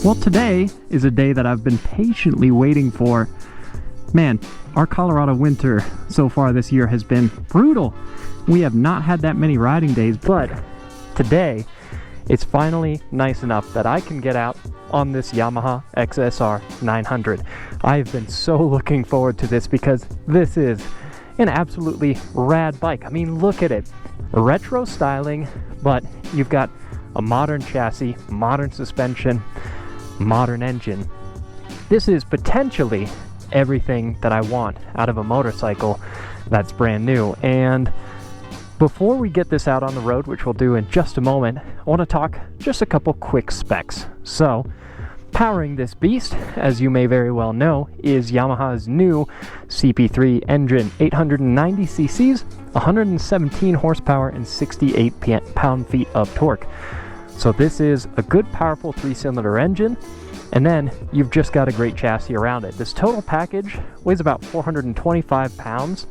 Well, today is a day that I've been patiently waiting for. Man, our Colorado winter so far this year has been brutal. We have not had that many riding days, but today it's finally nice enough that I can get out on this Yamaha XSR900. I've been so looking forward to this because this is an absolutely rad bike. I mean, look at it. Retro styling, but you've got a modern chassis, modern suspension, modern engine. This is potentially everything that I want out of a motorcycle that's brand new. And before we get this out on the road, which we'll do in just a moment, I want to talk just a couple quick specs. So, powering this beast, as you may very well know, is Yamaha's new CP3 engine, 890 cc's, 117 horsepower, and 68 pound-feet of torque. So this is a good, powerful 3-cylinder engine, and then you've just got a great chassis around it. This total package weighs about 425 pounds,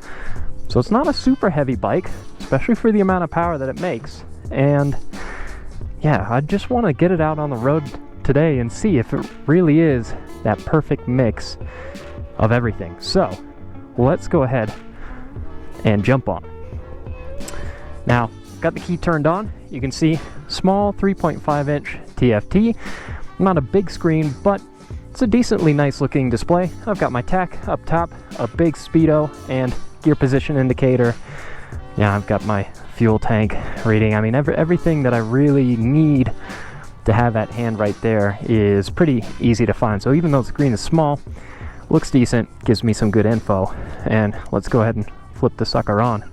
so it's not a super heavy bike, especially for the amount of power that it makes. And yeah, I just want to get it out on the road today and see if it really is that perfect mix of everything. So let's go ahead and jump on. Now, got the key turned on. You can see small 3.5 inch TFT. Not a big screen, but it's a decently nice looking display. I've got my tach up top, a big speedo and gear position indicator. Yeah, I've got my fuel tank reading. I mean, everything that I really need to have at hand right there is pretty easy to find. So even though the screen is small, looks decent, gives me some good info. And let's go ahead and flip the sucker on.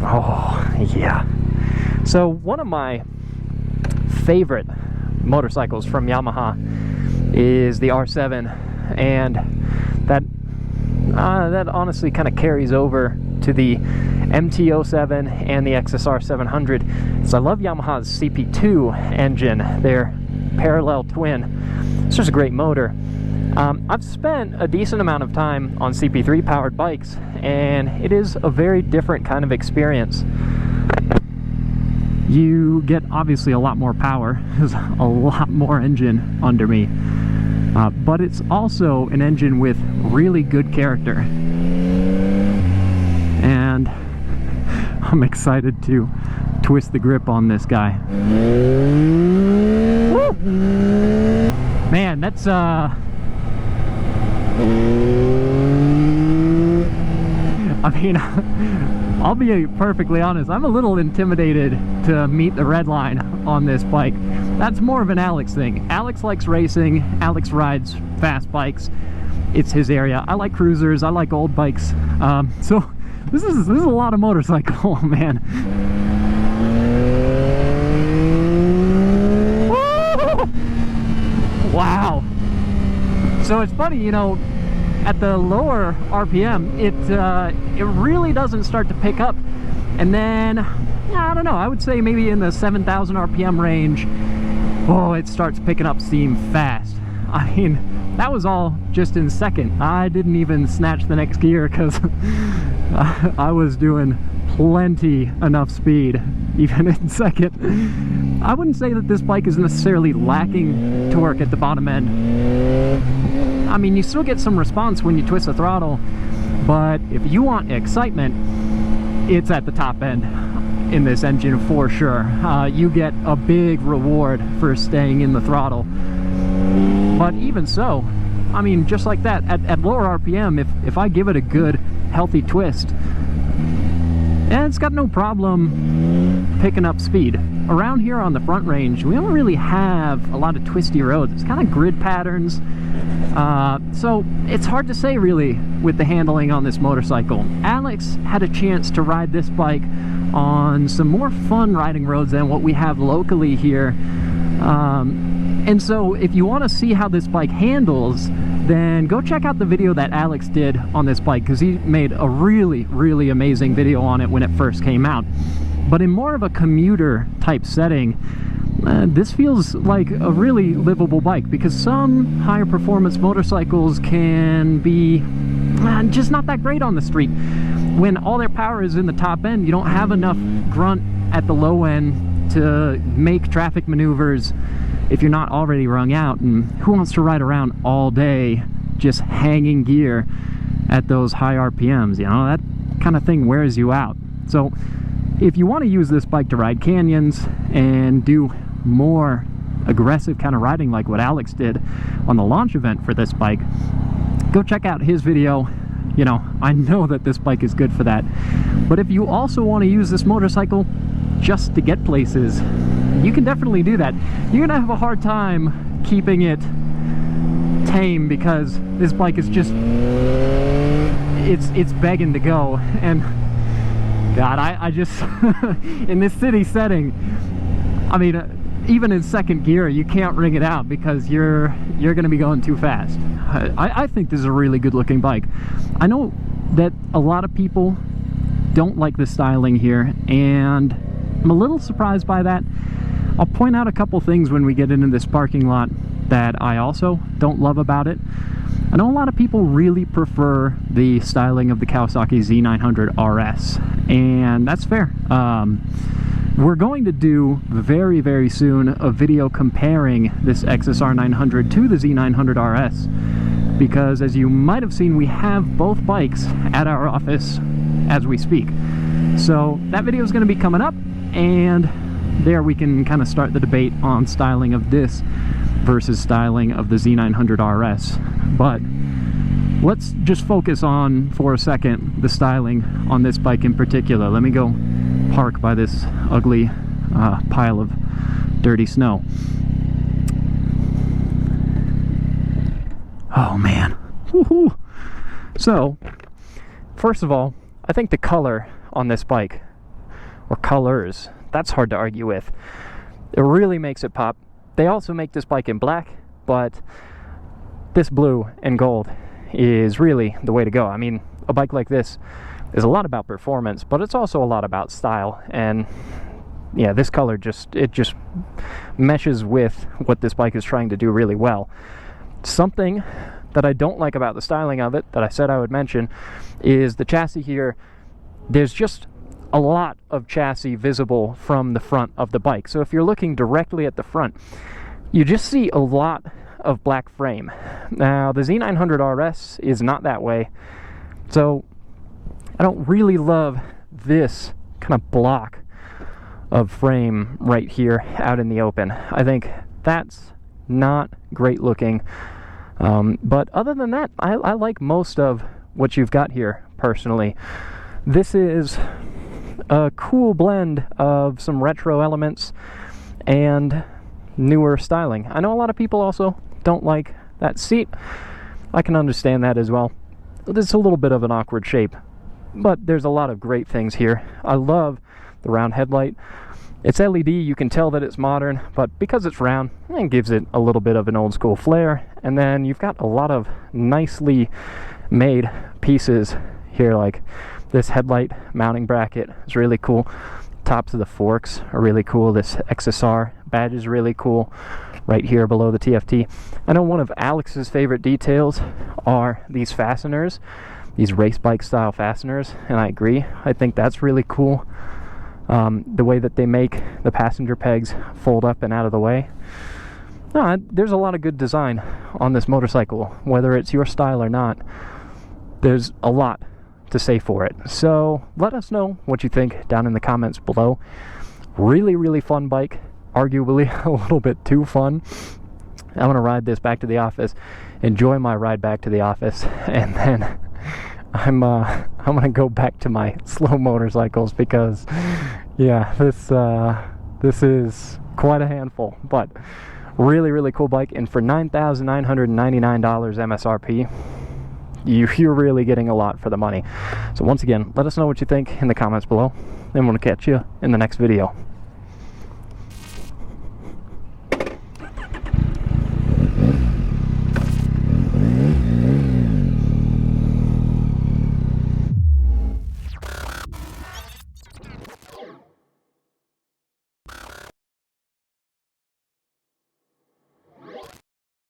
Oh, yeah. So one of my favorite motorcycles from Yamaha is the R7, and that honestly kind of carries over to the MT-07 and the XSR900. So I love Yamaha's CP2 engine, their parallel twin. It's just a great motor. I've spent a decent amount of time on CP3 powered bikes, and it is a very different kind of experience. You get obviously a lot more power. There's a lot more engine under me, but it's also an engine with really good character, and I'm excited to twist the grip on this guy. Woo! Man, that's I mean, I'll be perfectly honest, I'm a little intimidated to meet the red line on this bike. That's more of an Alex thing. Alex likes racing, Alex rides fast bikes. It's his area. I like cruisers, I like old bikes. So this is a lot of motorcycle, man. Woo! Wow. So it's funny, you know, at the lower RPM, it really doesn't start to pick up. And then, I don't know, I would say maybe in the 7,000 RPM range, oh, it starts picking up steam fast. I mean, that was all just in second. I didn't even snatch the next gear because I was doing plenty enough speed, even in second. I wouldn't say that this bike is necessarily lacking torque at the bottom end. I mean, you still get some response when you twist the throttle, but if you want excitement, it's at the top end in this engine for sure. You get a big reward for staying in the throttle. But even so, I mean, just like that, at lower RPM, if I give it a good, healthy twist, and it's got no problem picking up speed. Around here on the front range, we don't really have a lot of twisty roads. It's kind of grid patterns. So it's hard to say really with the handling on this motorcycle. Alex had a chance to ride this bike on some more fun riding roads than what we have locally here. And so if you want to see how this bike handles, then go check out the video that Alex did on this bike, because he made a really amazing video on it when it first came out. But in more of a commuter type setting, this feels like a really livable bike, because some higher performance motorcycles can be just not that great on the street. When all their power is in the top end, you don't have enough grunt at the low end to make traffic maneuvers if you're not already wrung out, and who wants to ride around all day just hanging gear at those high RPMs? You know, that kind of thing wears you out. So if you want to use this bike to ride canyons and do more aggressive kind of riding like what Alex did on the launch event for this bike, go check out his video. You know, I know that this bike is good for that. But if you also want to use this motorcycle just to get places, you can definitely do that. You're gonna have a hard time keeping it tame because this bike is just, it's begging to go. And God, I just in this city setting, I mean, even in second gear, you can't ring it out because you're gonna be going too fast. I think this is a really good looking bike. I know that a lot of people don't like the styling here, and I'm a little surprised by that. I'll point out a couple things when we get into this parking lot that I also don't love about it. I know a lot of people really prefer the styling of the Kawasaki Z900 RS, and that's fair. We're going to do very, very soon a video comparing this XSR900 to the Z900 RS, because as you might have seen, we have both bikes at our office as we speak. So that video is going to be coming up, and there we can kind of start the debate on styling of this versus styling of the Z900 RS. But let's just focus on, for a second, the styling on this bike in particular. Let me go park by this ugly pile of dirty snow. Oh man. Woohoo! So, first of all, I think the color on this bike, or colors, that's hard to argue with. It really makes it pop. They also make this bike in black, but this blue and gold is really the way to go. I mean, a bike like this is a lot about performance, but it's also a lot about style. And yeah, this color just meshes with what this bike is trying to do really well. Something that I don't like about the styling of it, that I said I would mention, is the chassis here. There's just a lot of chassis visible from the front of the bike. So if you're looking directly at the front, you just see a lot of black frame. Now, the Z900 RS is not that way. So I don't really love this kind of block of frame right here out in the open. I think that's not great looking. But other than that, I like most of what you've got here, personally. This is a cool blend of some retro elements and newer styling. I know a lot of people also don't like that seat. I can understand that as well. It's a little bit of an awkward shape, but there's a lot of great things here. I love the round headlight. It's LED, you can tell that it's modern, but because it's round, it gives it a little bit of an old school flair. And then you've got a lot of nicely made pieces here, like this headlight mounting bracket is really cool. Tops of the forks are really cool. This XSR badge is really cool right here below the TFT. I know one of Alex's favorite details are these fasteners, these race bike style fasteners, and I agree. I think that's really cool. The way that they make the passenger pegs fold up and out of the way. There's a lot of good design on this motorcycle, whether it's your style or not. There's a lot to say for it. So let us know what you think down in the comments below. Really, really fun bike. Arguably a little bit too fun. I'm gonna ride this back to the office, enjoy my ride back to the office, and then I'm gonna go back to my slow motorcycles because, yeah, this is quite a handful. But really, really cool bike, and for $9,999 MSRP, you're really getting a lot for the money. So once again, let us know what you think in the comments below, and we'll catch you in the next video.